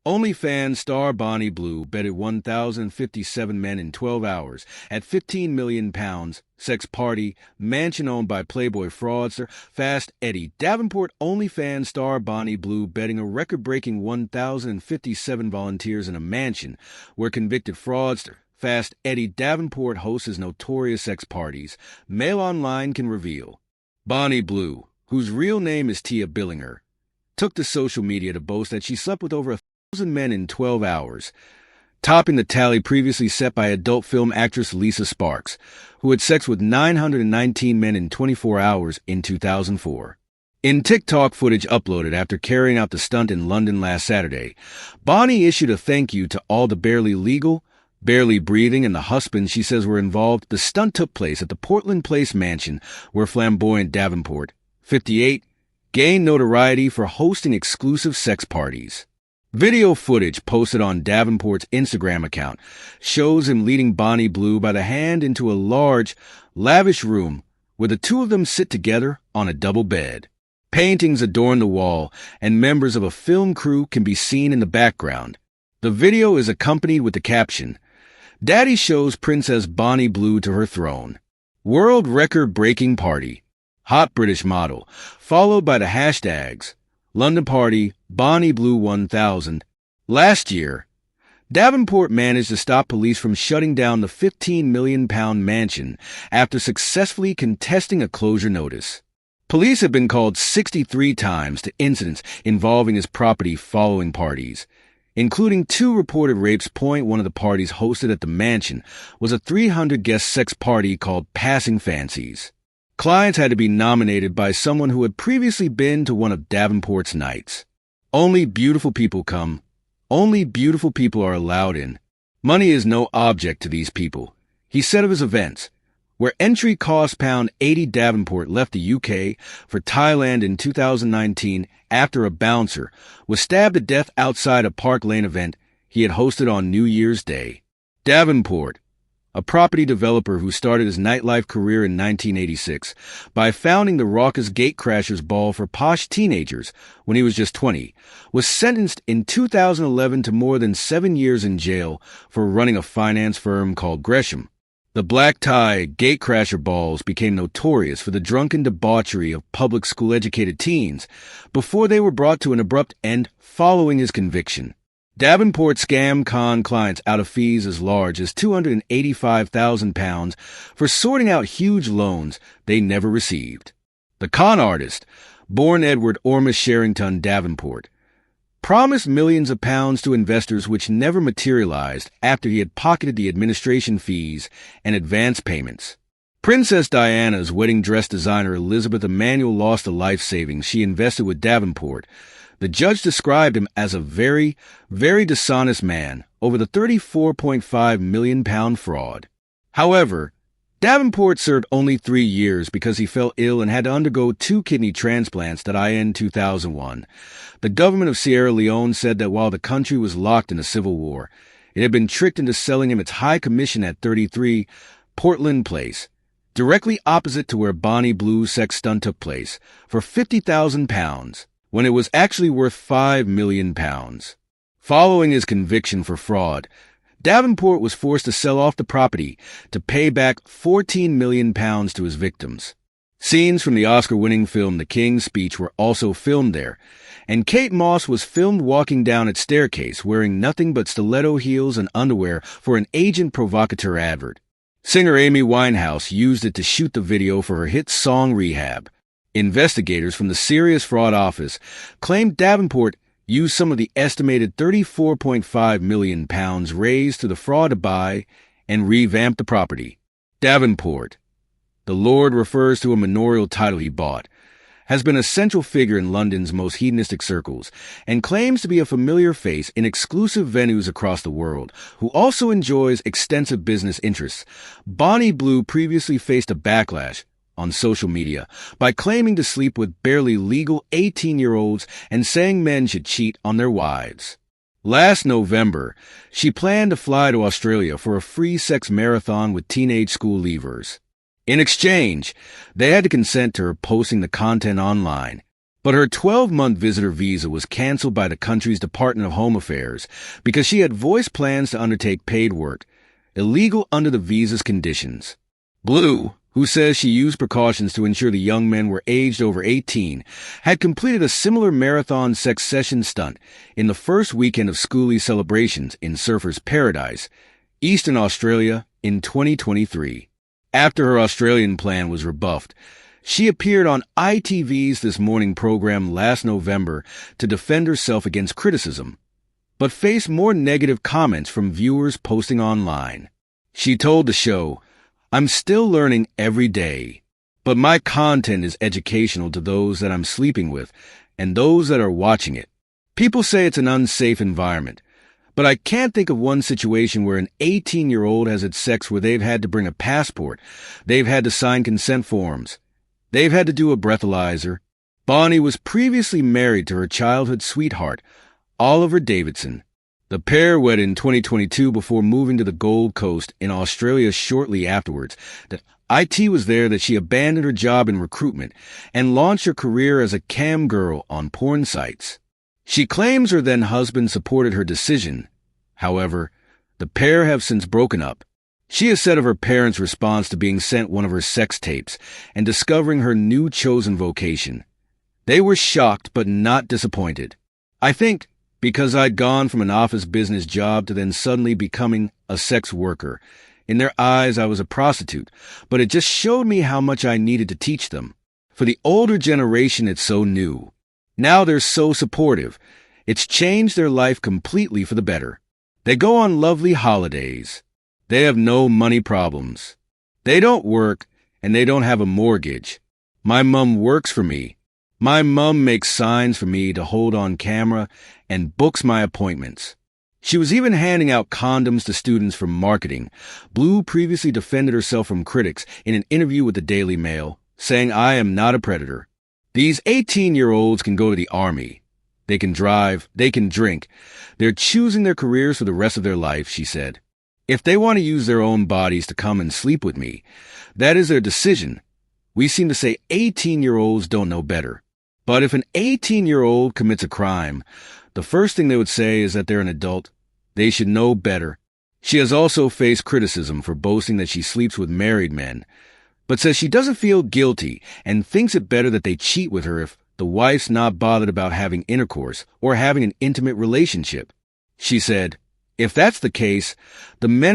OnlyFans star Bonnie Blue betted 1,057 men in 12 hours at £15 million, sex party, mansion owned by playboy fraudster, Fast Eddie Davenport. OnlyFans star Bonnie Blue betting a record-breaking 1,057 volunteers in a mansion where convicted fraudster Fast Eddie Davenport hosts his notorious sex parties, MailOnline can reveal. Bonnie Blue, whose real name is Tia Billinger, took to social media to boast that she slept with over 1,000 men in 12 hours, topping the tally previously set by adult film actress Lisa Sparks, who had sex with 919 men in 24 hours in 2004. In TikTok footage uploaded after carrying out the stunt in London last Saturday, Bonnie issued a thank you to all the barely legal, barely breathing, and the husbands she says were involved. The stunt took place at the Portland Place mansion where flamboyant Davenport, 58, gained notoriety for hosting exclusive sex parties. Video footage posted on Davenport's Instagram account shows him leading Bonnie Blue by the hand into a large, lavish room where the two of them sit together on a double bed. Paintings adorn the wall, and members of a film crew can be seen in the background. The video is accompanied with the caption, "Daddy shows Princess Bonnie Blue to her throne. World record-breaking party. Hot British model," followed by the hashtags, London Party, Bonnie Blue 1000. Last year, Davenport managed to stop police from shutting down the £15 million mansion after successfully contesting a closure notice. Police have been called 63 times to incidents involving his property following parties, including 2 reported rapes. One of the parties hosted at the mansion was a 300-guest sex party called Passing Fancies. Clients had to be nominated by someone who had previously been to one of Davenport's nights. Only beautiful people come. Only beautiful people are allowed in. Money is no object to these people, he said of his events, where entry cost £80. Davenport left the UK for Thailand in 2019 after a bouncer was stabbed to death outside a Park Lane event he had hosted on New Year's Day. Davenport, a property developer who started his nightlife career in 1986 by founding the raucous Gatecrashers Ball for posh teenagers when he was just 20, was sentenced in 2011 to more than 7 years in jail for running a finance firm called Gresham. The black-tie Gatecrasher balls became notorious for the drunken debauchery of public school-educated teens before they were brought to an abrupt end following his conviction. Davenport scammed con clients out of fees as large as £285,000 for sorting out huge loans they never received. The con artist, born Edward Ormus Sherrington Davenport, promised millions of pounds to investors which never materialized after he had pocketed the administration fees and advance payments. Princess Diana's wedding dress designer Elizabeth Emanuel lost the life savings she invested with Davenport. The judge described him as a very, very dishonest man over the £34.5 million fraud. However, Davenport served only 3 years because he fell ill and had to undergo 2 kidney transplants in 2001. The government of Sierra Leone said that while the country was locked in a civil war, it had been tricked into selling him its high commission at 33 Portland Place, directly opposite to where Bonnie Blue's sex stunt took place, for £50,000. When it was actually worth £5 million. Following his conviction for fraud, Davenport was forced to sell off the property to pay back £14 million to his victims. Scenes from the Oscar-winning film The King's Speech were also filmed there, and Kate Moss was filmed walking down its staircase wearing nothing but stiletto heels and underwear for an agent provocateur advert. Singer Amy Winehouse used it to shoot the video for her hit song Rehab. Investigators from the Serious Fraud Office claimed Davenport used some of the estimated £34.5 million raised through the fraud to buy and revamp the property. Davenport, the Lord refers to a manorial title he bought, has been a central figure in London's most hedonistic circles and claims to be a familiar face in exclusive venues across the world, who also enjoys extensive business interests. Bonnie Blue previously faced a backlash on social media by claiming to sleep with barely legal 18-year-olds and saying men should cheat on their wives. Last November, she planned to fly to Australia for a free sex marathon with teenage school leavers. In exchange, they had to consent to her posting the content online. But her 12-month visitor visa was canceled by the country's Department of Home Affairs because she had voiced plans to undertake paid work, illegal under the visa's conditions. Blue, who says she used precautions to ensure the young men were aged over 18, had completed a similar marathon sex session stunt in the first weekend of schoolie celebrations in Surfers Paradise, Eastern Australia, in 2023. After her Australian plan was rebuffed, she appeared on ITV's This Morning program last November to defend herself against criticism, but faced more negative comments from viewers posting online. She told the show, "I'm still learning every day, but my content is educational to those that I'm sleeping with and those that are watching it. People say it's an unsafe environment, but I can't think of one situation where an 18-year-old has had sex where they've had to bring a passport, they've had to sign consent forms, they've had to do a breathalyzer." Bonnie was previously married to her childhood sweetheart, Oliver Davidson. The pair wed in 2022 before moving to the Gold Coast in Australia shortly afterwards. It was there that she abandoned her job in recruitment and launched her career as a cam girl on porn sites. She claims her then-husband supported her decision. However, the pair have since broken up. She has said of her parents' response to being sent one of her sex tapes and discovering her new chosen vocation, "They were shocked but not disappointed. I think because I'd gone from an office business job to then suddenly becoming a sex worker. In their eyes, I was a prostitute, but it just showed me how much I needed to teach them. For the older generation, it's so new. Now they're so supportive. It's changed their life completely for the better. They go on lovely holidays. They have no money problems. They don't work, and they don't have a mortgage. My mom works for me. My mom makes signs for me to hold on camera and books my appointments." She was even handing out condoms to students for marketing. Blue previously defended herself from critics in an interview with the Daily Mail, saying, "I am not a predator. These 18-year-olds can go to the army. They can drive. They can drink. They're choosing their careers for the rest of their life," she said. "If they want to use their own bodies to come and sleep with me, that is their decision. We seem to say 18-year-olds don't know better. But if an 18-year-old commits a crime, the first thing they would say is that they're an adult. They should know better." She has also faced criticism for boasting that she sleeps with married men, but says she doesn't feel guilty and thinks it better that they cheat with her if the wife's not bothered about having intercourse or having an intimate relationship. She said, "If that's the case, the men